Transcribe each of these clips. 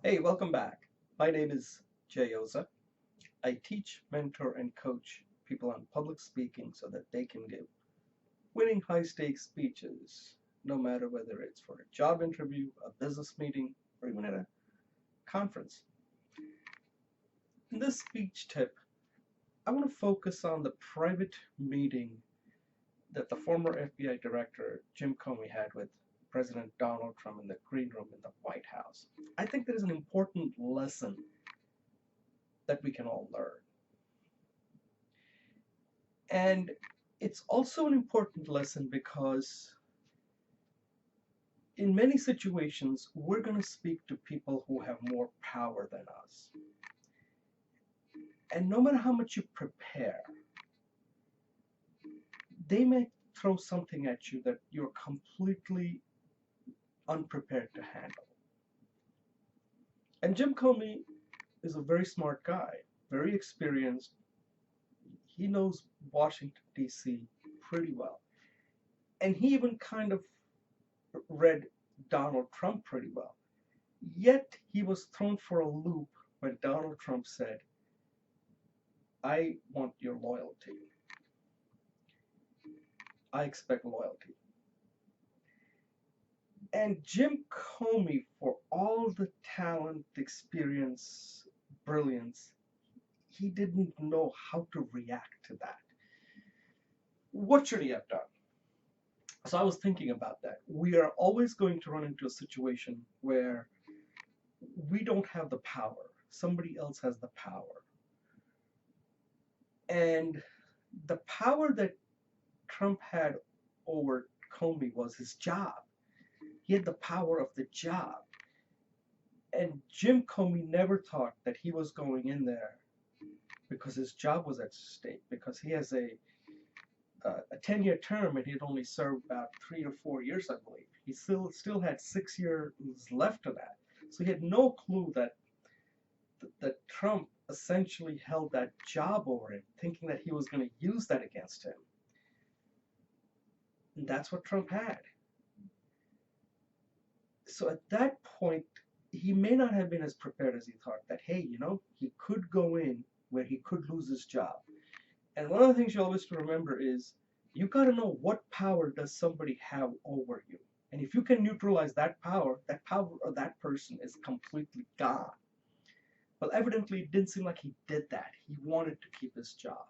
Hey, welcome back. My name is Jay Oza. I teach, mentor, and coach people on public speaking so that they can give winning high stakes speeches, no matter whether it's for a job interview, a business meeting, or even at a conference. In this speech tip, I want to focus on the private meeting that the former FBI director Jim Comey had with President Donald Trump in the green room in the White House. I think there is an important lesson that we can all learn. And it's also an important lesson because in many situations, we're going to speak to people who have more power than us. And no matter how much you prepare, they may throw something at you that you're completely unprepared to handle. And Jim Comey is a very smart guy, very experienced. He knows Washington, D.C. pretty well. And he even kind of read Donald Trump pretty well. Yet he was thrown for a loop when Donald Trump said, I want your loyalty. I expect loyalty. And Jim Comey, for all the talent, experience, brilliance, he didn't know how to react to that. What should he have done? So I was thinking about that. We are always going to run into a situation where we don't have the power. Somebody else has the power. And the power that Trump had over Comey was his job. He had the power of the job. And Jim Comey never thought that he was going in there because his job was at stake, because he has a 10-year term and he'd only served about 3 to 4 years, I believe. He still had 6 years left of that. So he had no clue that Trump essentially held that job over him, thinking that he was going to use that against him. And that's what Trump had. So at that point, he may not have been as prepared as he thought that, hey, he could go in where he could lose his job. And one of the things you always have to remember is you got to know what power does somebody have over you. And if you can neutralize that power of that person is completely gone. Well, evidently, it didn't seem like he did that. He wanted to keep his job.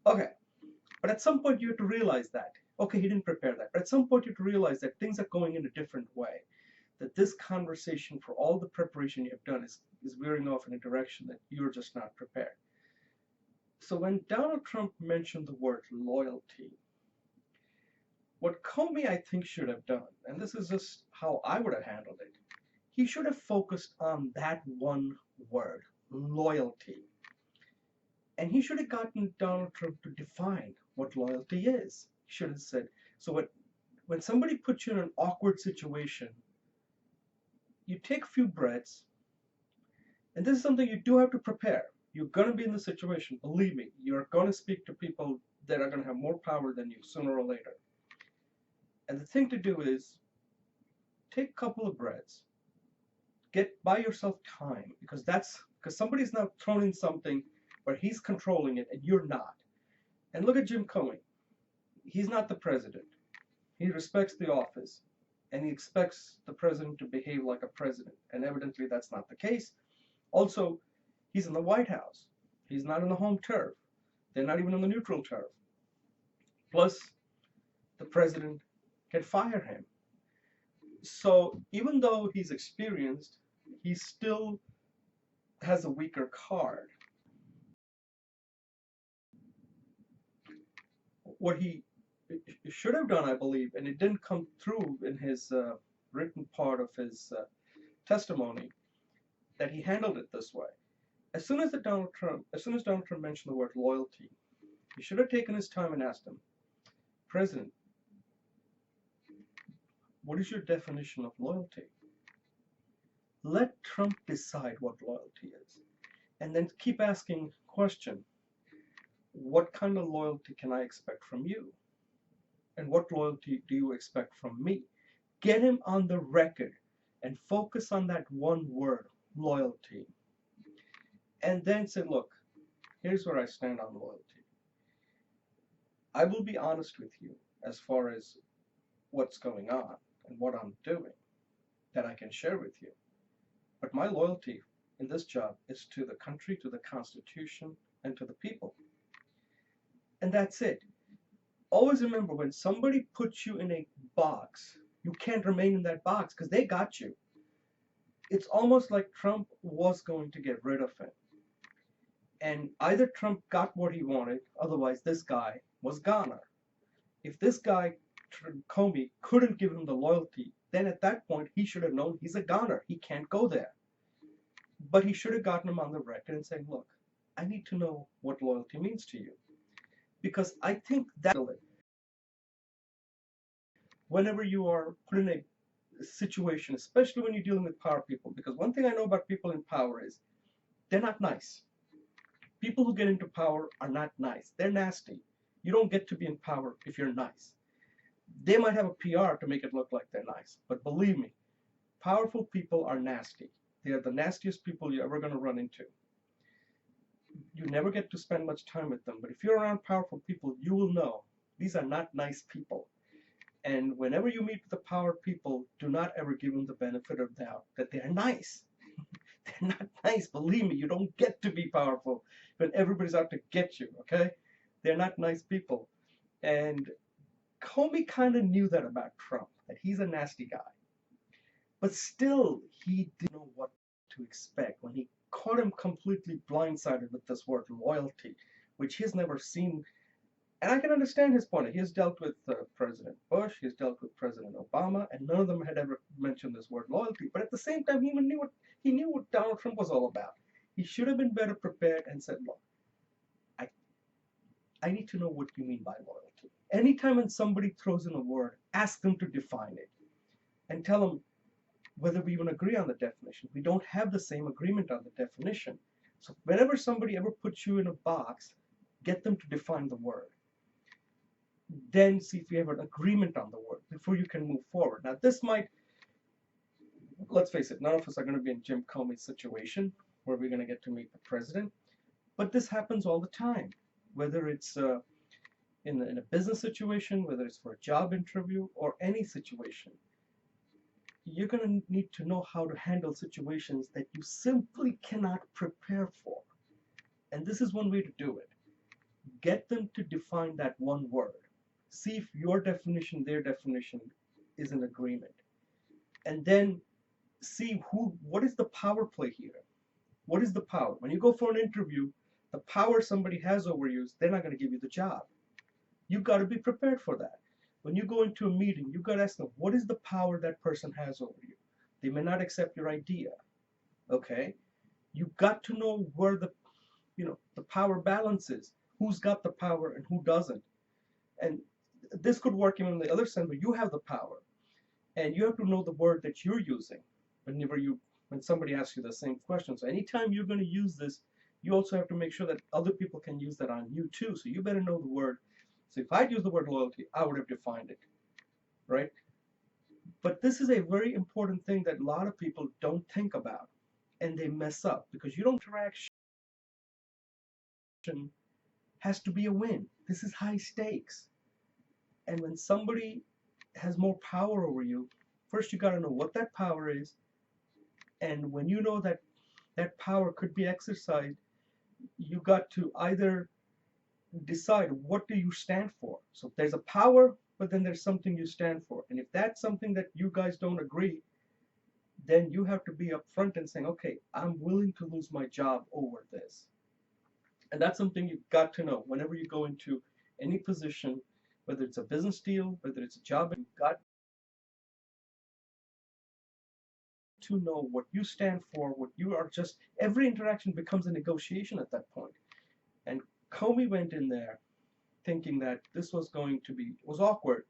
Okay, but at some point you have to realize that. Okay, he didn't prepare that. But at some point you have to realize that things are going in a different way. That this conversation, for all the preparation you have done, is veering off in a direction that you're just not prepared. So when Donald Trump mentioned the word loyalty, what Comey, I think, should have done, and this is just how I would have handled it, he should have focused on that one word, loyalty. And he should have gotten Donald Trump to define what loyalty is. He should have said, so when somebody puts you in an awkward situation, you take a few breaths, and this is something you do have to prepare. You're going to be in the situation, believe me, you're going to speak to people that are going to have more power than you sooner or later. And the thing to do is take a couple of breaths, buy yourself time, because somebody's now thrown in something where he's controlling it and you're not. And look at Jim Comey. He's not the president. He respects the office, and he expects the president to behave like a president. And evidently that's not the case. Also, he's in the White House. He's not in the home turf. They're not even in the neutral turf. Plus, the president can fire him. So even though he's experienced, he still has a weaker card. What he should have done, I believe, and it didn't come through in his written part of his testimony, that he handled it this way. As soon as Donald Trump mentioned the word loyalty, he should have taken his time and asked him, President, what is your definition of loyalty? Let Trump decide what loyalty is. And then keep asking question, what kind of loyalty can I expect from you? And what loyalty do you expect from me? Get him on the record and focus on that one word, loyalty. And then say, look, here's where I stand on loyalty. I will be honest with you as far as what's going on and what I'm doing that I can share with you. But my loyalty in this job is to the country, to the Constitution, and to the people. And that's it. Always remember, when somebody puts you in a box, you can't remain in that box because they got you. It's almost like Trump was going to get rid of him. And either Trump got what he wanted, otherwise this guy was goner. If this guy, Comey, couldn't give him the loyalty, then at that point he should have known he's a goner. He can't go there. But he should have gotten him on the record and saying, look, I need to know what loyalty means to you. Because I think that whenever you are put in a situation, especially when you're dealing with power people, because one thing I know about people in power is they're not nice. People who get into power are not nice. They're nasty. You don't get to be in power if you're nice. They might have a PR to make it look like they're nice, but believe me, powerful people are nasty. They are the nastiest people you're ever going to run into. You never get to spend much time with them, but if you're around powerful people, you will know these are not nice people. And whenever you meet the power people, do not ever give them the benefit of doubt that they're nice. They're not nice. Believe me, you don't get to be powerful when everybody's out to get you, okay? They're not nice people. And Comey kind of knew that about Trump, that he's a nasty guy. But still, he didn't know what to expect when he caught him completely blindsided with this word loyalty, which he's never seen. And I can understand his point. He has dealt with President Bush, he's dealt with President Obama, and none of them had ever mentioned this word loyalty. But at the same time, he knew what Donald Trump was all about. He should have been better prepared and said, look, I need to know what you mean by loyalty. Anytime when somebody throws in a word, ask them to define it and tell them whether we even agree on the definition. We don't have the same agreement on the definition. So whenever somebody ever puts you in a box, get them to define the word. Then see if you have an agreement on the word before you can move forward. Now this might, let's face it, none of us are going to be in Jim Comey's situation where we're going to get to meet the president, but this happens all the time, whether it's in a business situation, whether it's for a job interview or any situation. You're going to need to know how to handle situations that you simply cannot prepare for. And this is one way to do it. Get them to define that one word. See if your definition, their definition is in agreement. And then see what is the power play here? What is the power? When you go for an interview, the power somebody has over you is they're not going to give you the job. You've got to be prepared for that. When you go into a meeting, you've got to ask them, what is the power that person has over you? They may not accept your idea. Okay? You've got to know where the power balance is. Who's got the power and who doesn't. And this could work even on the other side, but you have the power. And you have to know the word that you're using when somebody asks you the same question. So anytime you're going to use this, you also have to make sure that other people can use that on you too. So you better know the word. So if I'd used the word loyalty, I would have defined it, right? But this is a very important thing that a lot of people don't think about, and they mess up because your interaction has to be a win. This is high stakes. And when somebody has more power over you, first you got to know what that power is. And when you know that that power could be exercised, you got to either decide what do you stand for. So there's a power, but then there's something you stand for. And if that's something that you guys don't agree, then you have to be upfront and saying, okay, I'm willing to lose my job over this. And that's something you've got to know whenever you go into any position, whether it's a business deal, whether it's a job, you've got to know what you stand for, what you are. Just every interaction becomes a negotiation at that point. And Comey went in there thinking that this was going to be, it was awkward,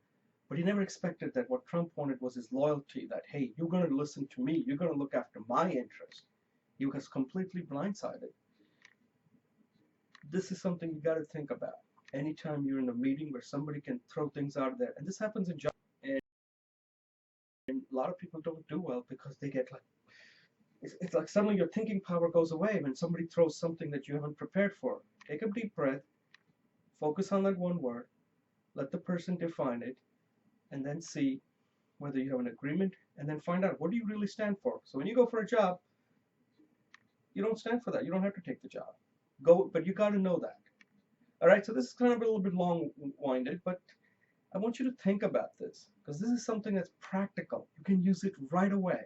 but he never expected that what Trump wanted was his loyalty, that, hey, you're going to listen to me, you're going to look after my interest. He was completely blindsided. This is something you got to think about. Anytime you're in a meeting where somebody can throw things out there, and this happens in jobs, and a lot of people don't do well because they get like, it's like suddenly your thinking power goes away when somebody throws something that you haven't prepared for. Take a deep breath, focus on that one word, let the person define it, and then see whether you have an agreement, and then find out what do you really stand for. So when you go for a job, you don't stand for that. You don't have to take the job. Go, but you got to know that. All right, so this is kind of a little bit long-winded, but I want you to think about this because this is something that's practical. You can use it right away.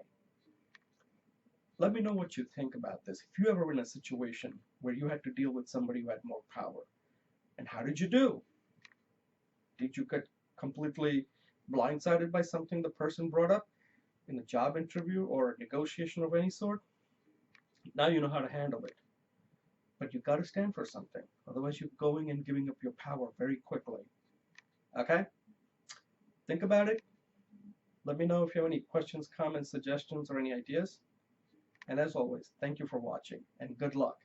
Let me know what you think about this. If you ever were in a situation where you had to deal with somebody who had more power, and how did you do? Did you get completely blindsided by something the person brought up in a job interview or a negotiation of any sort? Now you know how to handle it. But you got to stand for something. Otherwise, you're going and giving up your power very quickly. Okay? Think about it. Let me know if you have any questions, comments, suggestions, or any ideas. And as always, thank you for watching, and good luck.